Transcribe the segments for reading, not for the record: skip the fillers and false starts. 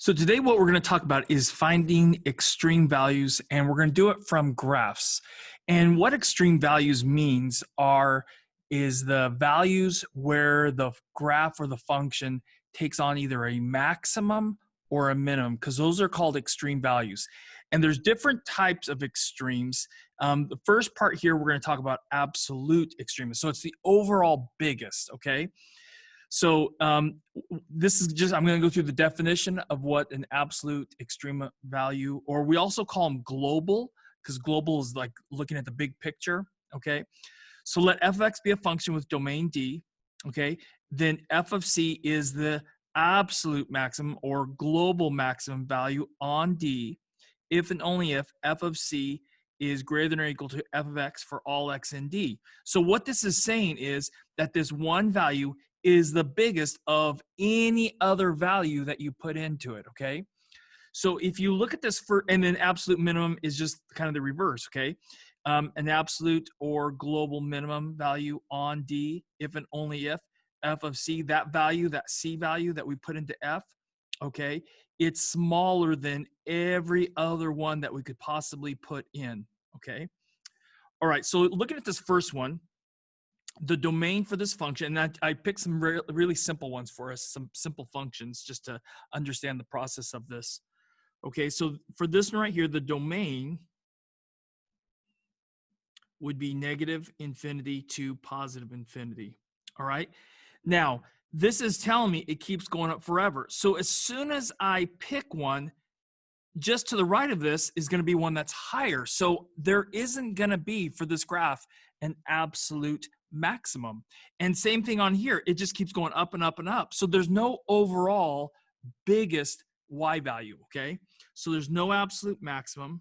So today what we're going to talk about is finding extreme values, and we're going to do it from graphs. And what extreme values means is the values where the graph or the function takes on either a maximum or a minimum, because those are called extreme values. And there's different types of extremes. The first part here, we're going to talk about absolute extremes. So it's the overall biggest, okay? So this is just, I'm going to go through the definition of what an absolute extreme value, or we also call them global, because global is like looking at the big picture, okay? So let f of x be a function with domain D, okay? Then f of c is the absolute maximum or global maximum value on D, if and only if f of c is greater than or equal to f of x for all x in D. So what this is saying is that this one value is the biggest of any other value that you put into it, okay? So if you look at this and then absolute minimum is just kind of the reverse, okay? An absolute or global minimum value on D, if and only if f of c, that value, that c value that we put into f, okay, it's smaller than every other one that we could possibly put in, okay? All right, so looking at this first one, the domain for this function, and I picked some really simple ones for us, some simple functions just to understand the process of this. Okay, so for this one right here, the domain would be negative infinity to positive infinity. All right, now this is telling me it keeps going up forever. So as soon as I pick one, just to the right of this is going to be one that's higher. So there isn't going to be, for this graph, an absolute maximum. And same thing on here. It just keeps going up and up and up. So there's no overall biggest y value, okay? So there's no absolute maximum.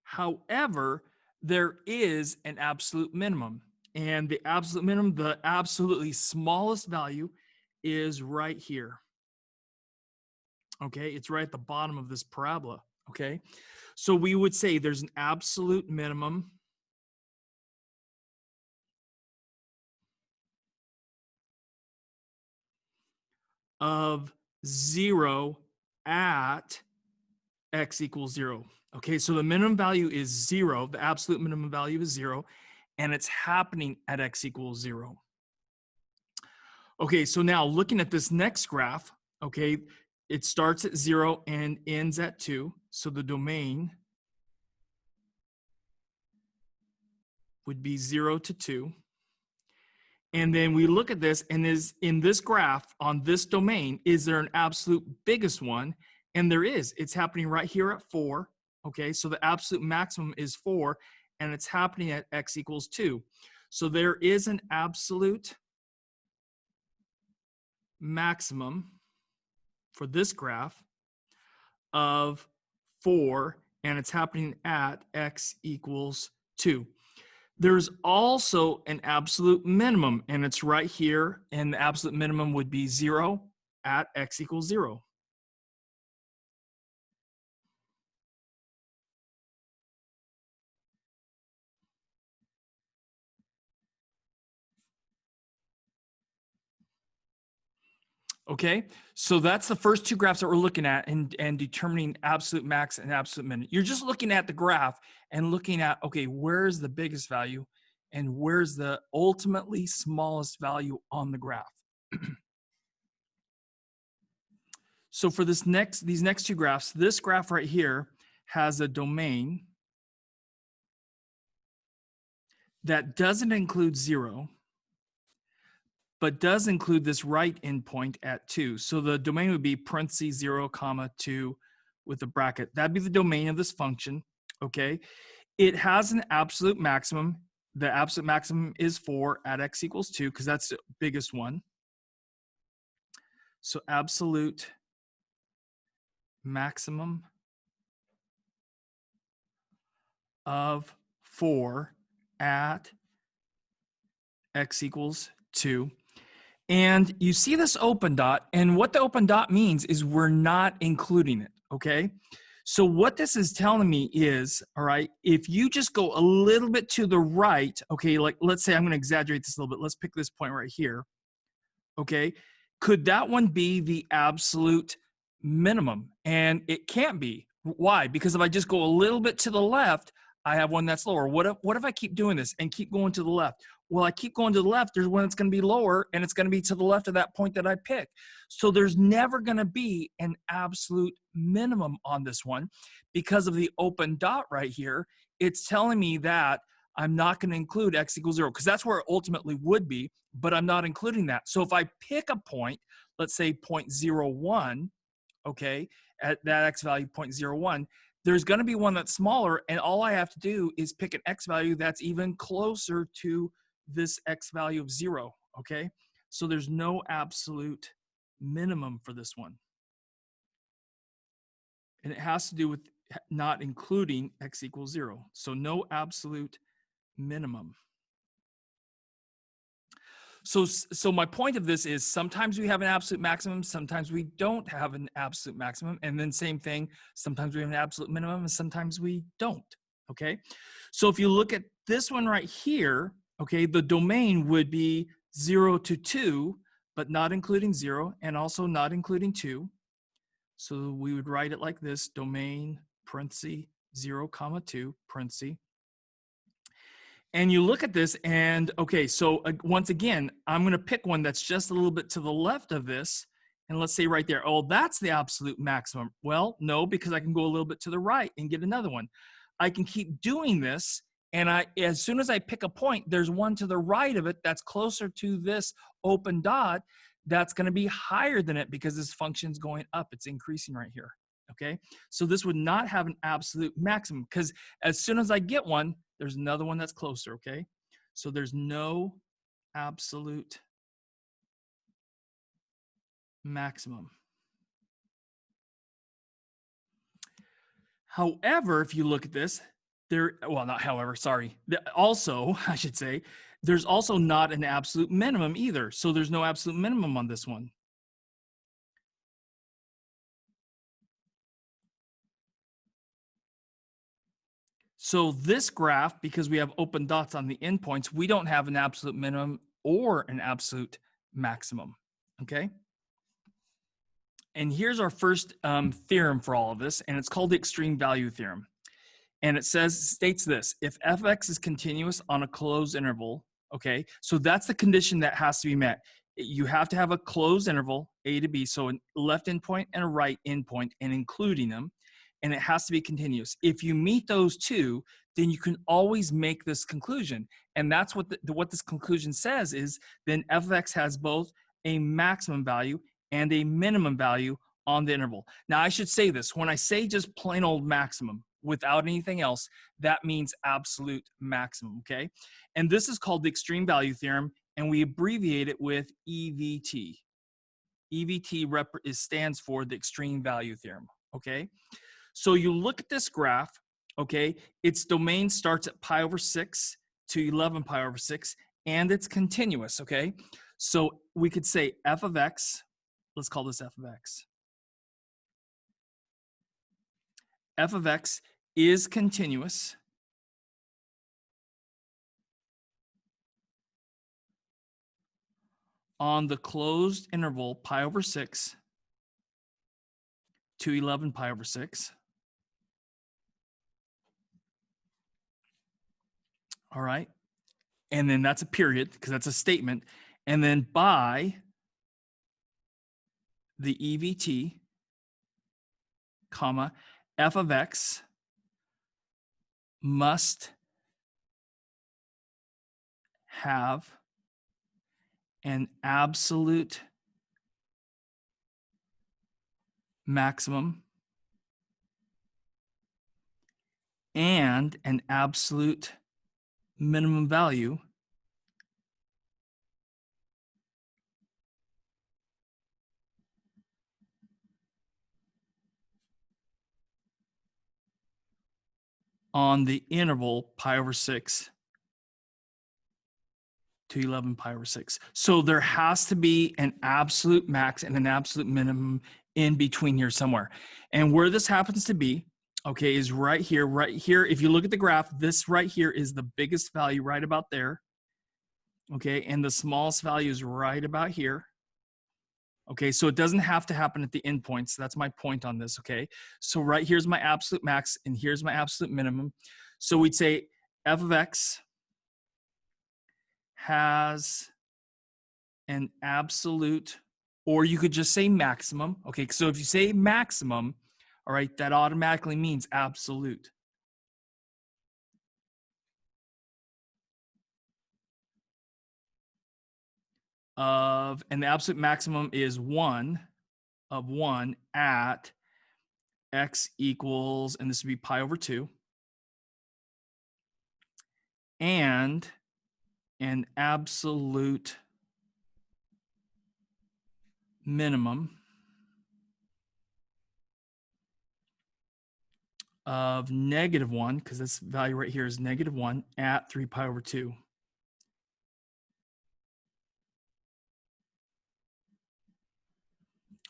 However, there is an absolute minimum. And the absolute minimum, the absolutely smallest value, is right here. Okay, it's right at the bottom of this parabola, okay? So we would say there's an absolute minimum of 0 at x equals 0. Okay, so the minimum value is 0, the absolute minimum value is 0, and it's happening at x equals 0. Okay, so now looking at this next graph, okay, it starts at 0 and ends at 2. So the domain would be 0 to 2. And then we look at this, and is in this graph on this domain, is there an absolute biggest one? And there is. It's happening right here at 4. Okay, so the absolute maximum is 4, and it's happening at x equals 2. So there is an absolute maximum for this graph of 4, and it's happening at x equals 2. There's also an absolute minimum, and it's right here, and the absolute minimum would be 0 at x equals 0. Okay, so that's the first two graphs that we're looking at and determining absolute max and absolute min. You're just looking at the graph and looking at, okay, where's the biggest value and where's the ultimately smallest value on the graph. So for these next two graphs, this graph right here has a domain that doesn't include 0, but does include this right endpoint at 2. So the domain would be parentheses 0, comma 2 with a bracket. That'd be the domain of this function, okay? It has an absolute maximum. The absolute maximum is 4 at x equals 2, because that's the biggest one. So absolute maximum of 4 at x equals 2. And you see this open dot, and what the open dot means is we're not including it, okay? So what this is telling me is, all right, if you just go a little bit to the right, okay, like let's say I'm going to exaggerate this a little bit. Let's pick this point right here. Okay, could that one be the absolute minimum? And it can't be. Why? Because if I just go a little bit to the left, I have one that's lower. What if I keep doing this and keep going to the left? Well, I keep going to the left, there's one that's going to be lower, and it's going to be to the left of that point that I pick. So there's never going to be an absolute minimum on this one because of the open dot right here. It's telling me that I'm not going to include x equals 0 because that's where it ultimately would be, but I'm not including that. So if I pick a point, let's say 0.01, okay, at that x value 0.01, there's going to be one that's smaller, and all I have to do is pick an x value that's even closer to this x value of 0, okay? So there's no absolute minimum for this one. And it has to do with not including x equals 0. So no absolute minimum. So my point of this is sometimes we have an absolute maximum, sometimes we don't have an absolute maximum, and then same thing, sometimes we have an absolute minimum and sometimes we don't, okay? So if you look at this one right here, okay, the domain would be 0 to 2, but not including 0 and also not including 2. So we would write it like this, domain parenthesis 0 comma 2 parenthesis. And you look at this and, okay, so once again, I'm going to pick one that's just a little bit to the left of this. And let's say right there, oh, that's the absolute maximum. Well, no, because I can go a little bit to the right and get another one. I can keep doing this. And as soon as I pick a point, there's one to the right of it that's closer to this open dot that's going to be higher than it because this function's going up. It's increasing right here. Okay, so this would not have an absolute maximum because as soon as I get one, there's another one that's closer, okay? So there's no absolute maximum. However, if you look at this, also, I should say, there's also not an absolute minimum either. So there's no absolute minimum on this one. So this graph, because we have open dots on the endpoints, we don't have an absolute minimum or an absolute maximum, okay? And here's our first theorem for all of this, and it's called the extreme value theorem. And it states this: if f of x is continuous on a closed interval, okay, so that's the condition that has to be met. You have to have a closed interval, a to b, so a left endpoint and a right endpoint, and including them, and it has to be continuous. If you meet those two, then you can always make this conclusion. And that's what what this conclusion says is then f of x has both a maximum value and a minimum value on the interval. Now, I should say this. When I say just plain old maximum without anything else, that means absolute maximum, okay? And this is called the extreme value theorem, and we abbreviate it with EVT. EVT stands for the extreme value theorem, okay? So you look at this graph, okay? Its domain starts at pi over 6 to 11 pi over 6, and it's continuous, okay? So we could say f of x, let's call this f of x. F of x is continuous on the closed interval pi over 6 to 11 pi over 6. All right. And then that's a period because that's a statement. And then by the EVT, comma, f of x must have an absolute maximum and an absolute minimum value on the interval pi over 6 to 11 pi over 6. So there has to be an absolute max and an absolute minimum in between here somewhere. And where this happens to be, okay, is right here. Right here, if you look at the graph, this right here is the biggest value right about there. Okay, and the smallest value is right about here. Okay, so it doesn't have to happen at the endpoints. That's my point on this, okay? So right here's my absolute max, and here's my absolute minimum. So we'd say f of x has an absolute, or you could just say maximum. Okay, so if you say maximum, all right, that automatically means absolute. And the absolute maximum is 1 of 1 at x equals, and this would be pi over 2, and an absolute minimum of -1, because this value right here is -1 at 3 pi over 2.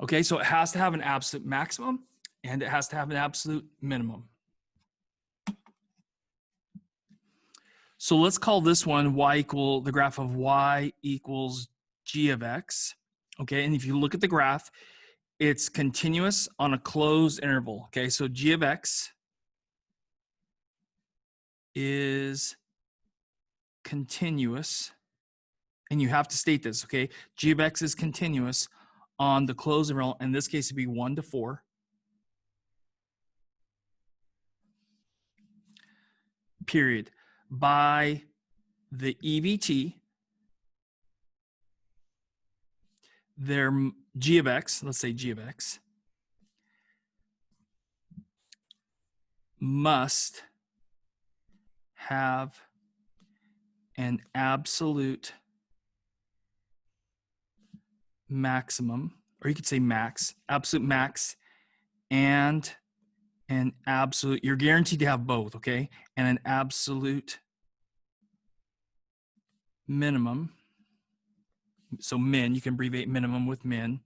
Okay, so it has to have an absolute maximum and it has to have an absolute minimum. So let's call this one the graph of y equals g of x. Okay, and if you look at the graph, it's continuous on a closed interval. Okay, so g of x is continuous, and you have to state this, okay? G of x is continuous on the closed interval. In this case, it'd be 1 to 4. Period. By the EVT, their g of x, let's say g of x, must have an absolute maximum, or you could say max, absolute max, and an absolute, you're guaranteed to have both, okay? And an absolute minimum. So min, you can abbreviate minimum with min.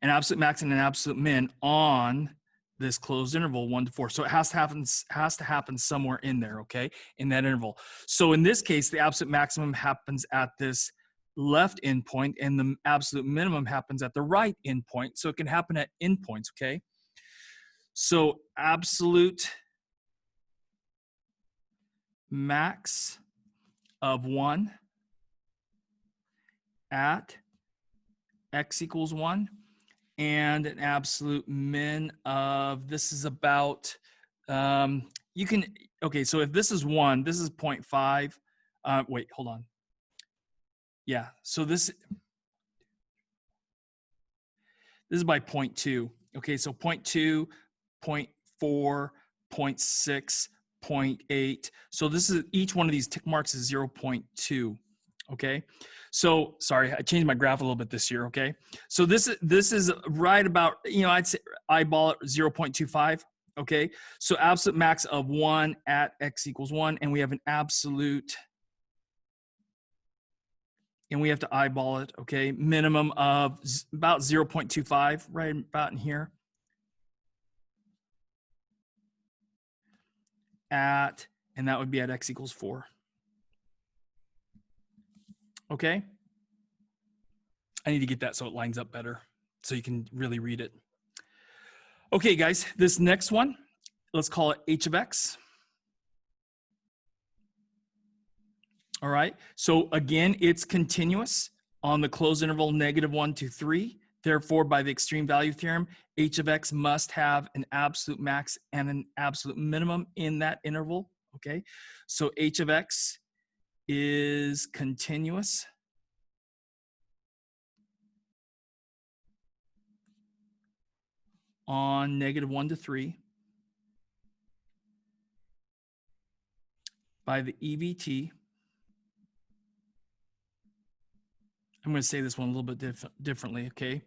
An absolute max and an absolute min on this closed interval 1 to 4. So it has to happen somewhere in there, okay? In that interval. So in this case, the absolute maximum happens at this left endpoint and the absolute minimum happens at the right endpoint. So it can happen at endpoints, okay? So absolute max of 1 at x equals 1, and an absolute min of, this is about, you can, okay, so if this is 1, this is 0.5. Wait, hold on. Yeah, so this is by 0.2. Okay, so 0.2, 0.4, 0.6, 0.8. So this is, each one of these tick marks is 0.2. Okay, so sorry, I changed my graph a little bit this year. Okay, so this is right about, you know, I'd say eyeball it 0.25. Okay, so absolute max of 1 at x equals 1, and we have an absolute, and we have to eyeball it. Okay, minimum of about 0.25, right about in here. At, and that would be at x equals 4. Okay, I need to get that so it lines up better so you can really read it. Okay, guys, this next one, let's call it h of x. All right, so again, it's continuous on the closed interval -1 to 3. Therefore, by the extreme value theorem, h of x must have an absolute max and an absolute minimum in that interval. Okay, so h of x is continuous on -1 to 3 by the EVT. I'm going to say this one a little bit differently, okay?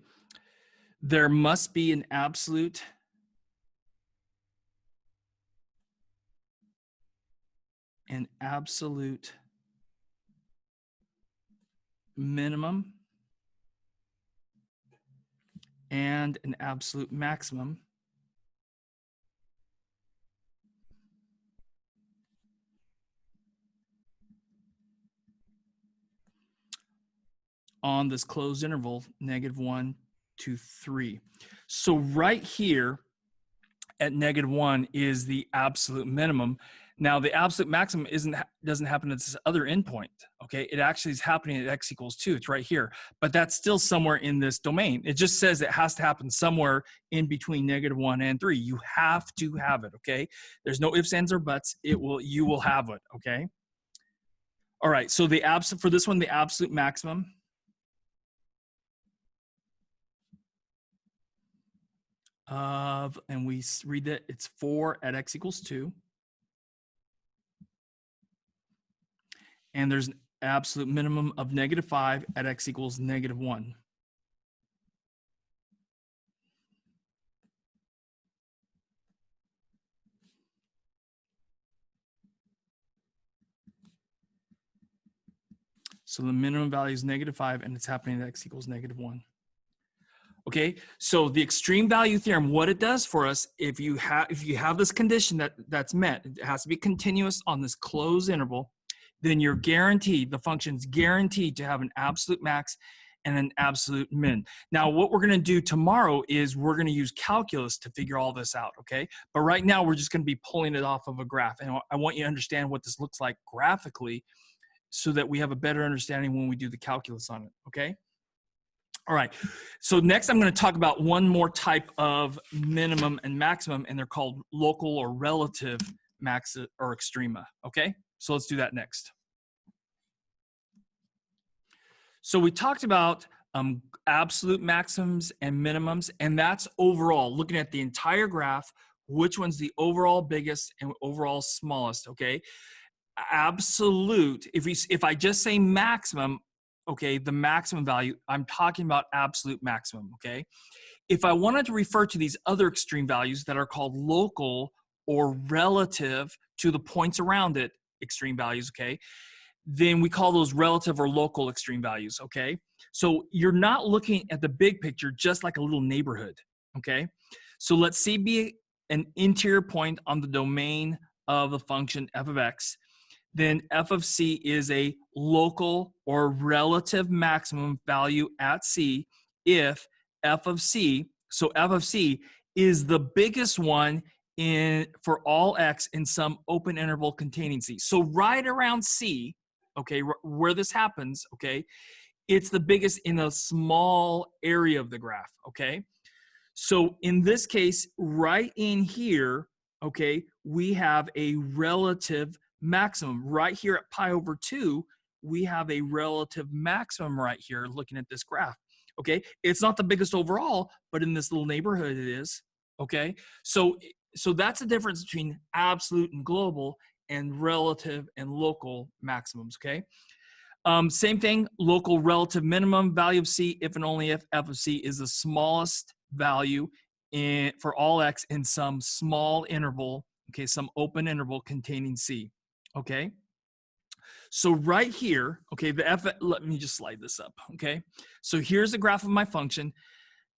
There must be an absolute minimum and an absolute maximum on this closed interval, -1 to 3. So right here at -1 is the absolute minimum. Now the absolute maximum doesn't happen at this other endpoint, okay? It actually is happening at x equals 2. It's right here, but that's still somewhere in this domain. It just says it has to happen somewhere in between -1 and 3. You have to have it, okay? There's no ifs, ands, or buts. You will have it, okay? All right, so for this one, the absolute maximum and we read that it's 4 at x equals 2. And there's an absolute minimum of -5 at x equals -1. So the minimum value is -5, and it's happening at x equals -1. Okay, so the extreme value theorem, what it does for us, if you have this condition that's met, it has to be continuous on this closed interval, then you're guaranteed, the function's guaranteed to have an absolute max and an absolute min. Now, what we're going to do tomorrow is we're going to use calculus to figure all this out, okay? But right now, we're just going to be pulling it off of a graph, and I want you to understand what this looks like graphically so that we have a better understanding when we do the calculus on it, okay? All right, so next I'm going to talk about one more type of minimum and maximum, and they're called local or relative max or extrema, okay? So let's do that next. So we talked about absolute maximums and minimums, and that's overall, looking at the entire graph, which one's the overall biggest and overall smallest, okay? Absolute, if I just say maximum, okay, the maximum value, I'm talking about absolute maximum, okay? If I wanted to refer to these other extreme values that are called local or relative to the points around it, extreme values, okay, then we call those relative or local extreme values, okay? So you're not looking at the big picture just like a little neighborhood, okay? So let C be an interior point on the domain of the function f of x. Then f of c is a local or relative maximum value at c if f of c, so f of c is the biggest one for all x in some open interval containing c. So right around c, okay, where this happens, okay, it's the biggest in a small area of the graph, okay? So in this case, right in here, okay, we have a relative maximum. Right here at pi over 2, we have a relative maximum right here looking at this graph, okay? It's not the biggest overall, but in this little neighborhood it is, okay? So that's the difference between absolute and global and relative and local maximums, okay? Same thing, local relative minimum value of c if and only if f of c is the smallest value for all x in some small interval, okay, some open interval containing c, okay? So right here, okay, let me just slide this up, okay? So here's the graph of my function.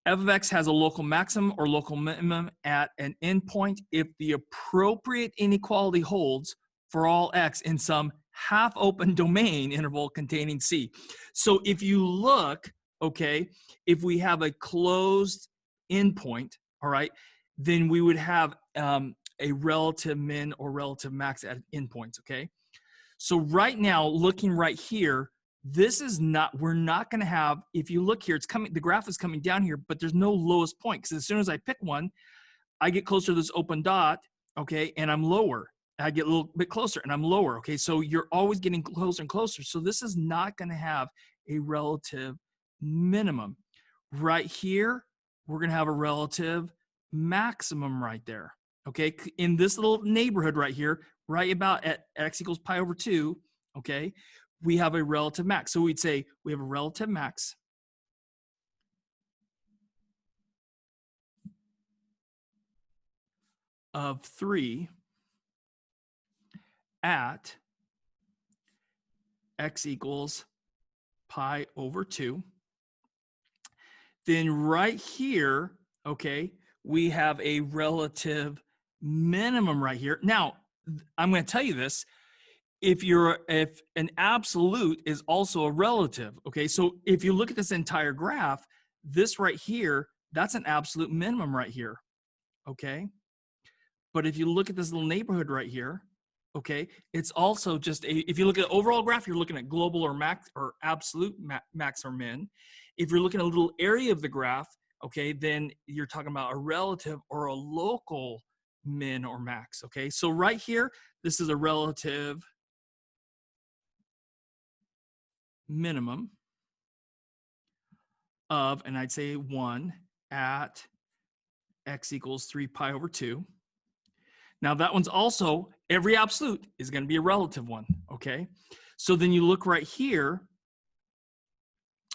F of x has a local maximum or local minimum at an endpoint if the appropriate inequality holds for all x in some half open domain interval containing c. So if you look, okay, if we have a closed endpoint, all right, then we would have a relative min or relative max at endpoints, okay? So right now, looking right here, this is not, we're not going to have, if you look here, it's coming, the graph is coming down here, but there's no lowest point, because as soon as I pick one, I get closer to this open dot, okay, and I'm lower. I get a little bit closer and I'm lower, okay? So you're always getting closer and closer. So this is not going to have a relative minimum. Right here, we're going to have a relative maximum right there, okay? In this little neighborhood right here, right about at x equals pi over 2, okay, we have a relative max. So we'd say we have a relative max of 3 at x equals pi over 2. Then right here, okay, we have a relative minimum right here. Now, I'm going to tell you this. if an absolute is also a relative, okay? So if you look at this entire graph, this right here, that's an absolute minimum right here, okay? But if you look at this little neighborhood right here, okay, it's also just if you look at the overall graph, you're looking at global or max or absolute max or min. If you're looking at a little area of the graph, okay, then you're talking about a relative or a local min or max, okay? So right here, this is a relative minimum of, and I'd say 1 at x equals 3 pi over 2. Now that one's also, every absolute is going to be a relative one, okay? So then you look right here,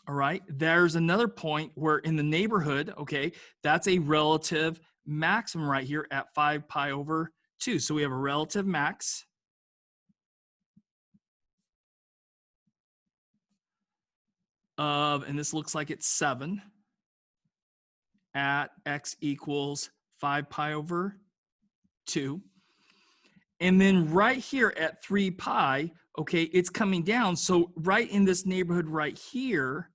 all right, there's another point where in the neighborhood, okay, that's a relative maximum right here at 5 pi over 2. So we have a relative max of, and this looks like it's 7 at x equals 5 pi over 2. And then right here at 3 pi, okay, it's coming down. So right in this neighborhood right here,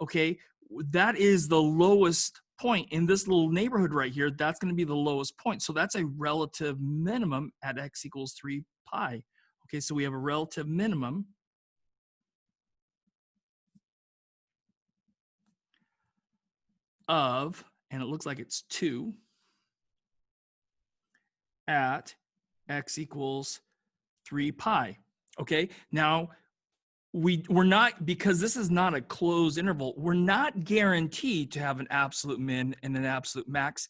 okay, that is the lowest point in this little neighborhood right here. That's going to be the lowest point. So that's a relative minimum at x equals 3 pi. Okay, so we have a relative minimum of, and it looks like it's 2 at x equals 3 pi. Okay, now we're not, because this is not a closed interval, we're not guaranteed to have an absolute min and an absolute max,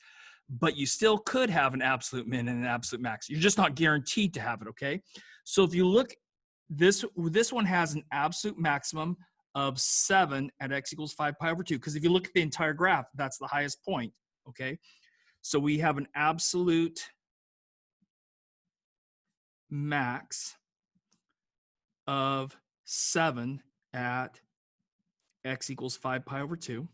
but you still could have an absolute min and an absolute max. You're just not guaranteed to have it, okay? So if you look, this one has an absolute maximum of 7 at x equals 5 pi over 2, because if you look at the entire graph, that's the highest point, okay? So we have an absolute max of 7 at x equals 5 pi over 2.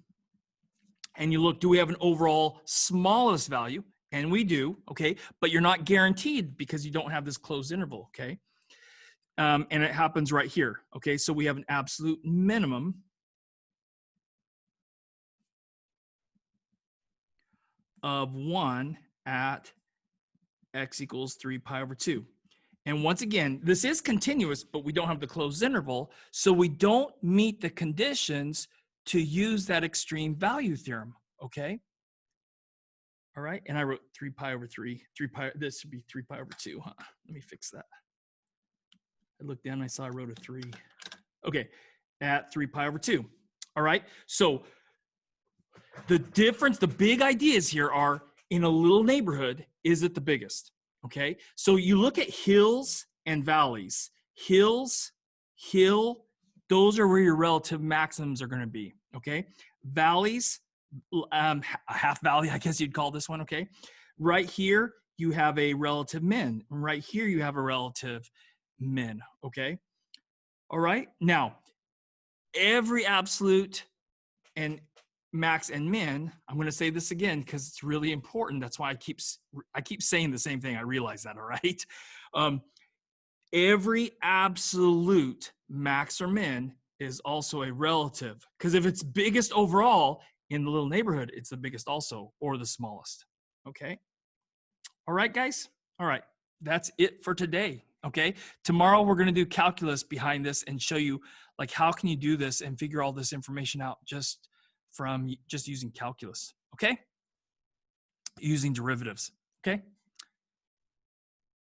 And you look, do we have an overall smallest value? And we do, okay? But you're not guaranteed because you don't have this closed interval, okay? And it happens right here, okay? So we have an absolute minimum of 1 at x equals 3 pi over 2. And once again, this is continuous, but we don't have the closed interval, so we don't meet the conditions to use that extreme value theorem, okay? All right, and I wrote 3 pi over 3, this should be 3 pi over 2, huh? Let me fix that. I looked down and I saw I wrote a 3. Okay, at 3 pi over 2. All right, so the difference, the big ideas here are, in a little neighborhood, is it the biggest? Okay, so you look at hills and valleys. Hills, those are where your relative maximums are going to be. Okay, valleys, a half valley, I guess you'd call this one. Okay, right here you have a relative min. Right here you have a relative min. Okay, all right. Now, every absolute and max and min, I'm going to say this again because it's really important. That's why I keep saying the same thing. I realize that, all right? Every absolute max or min is also a relative, because if it's biggest overall in the little neighborhood, it's the biggest also, or the smallest, okay? All right, guys? All right, that's it for today, okay? Tomorrow we're going to do calculus behind this and show you, like, how can you do this and figure all this information out just from just using calculus, okay? Using derivatives, okay?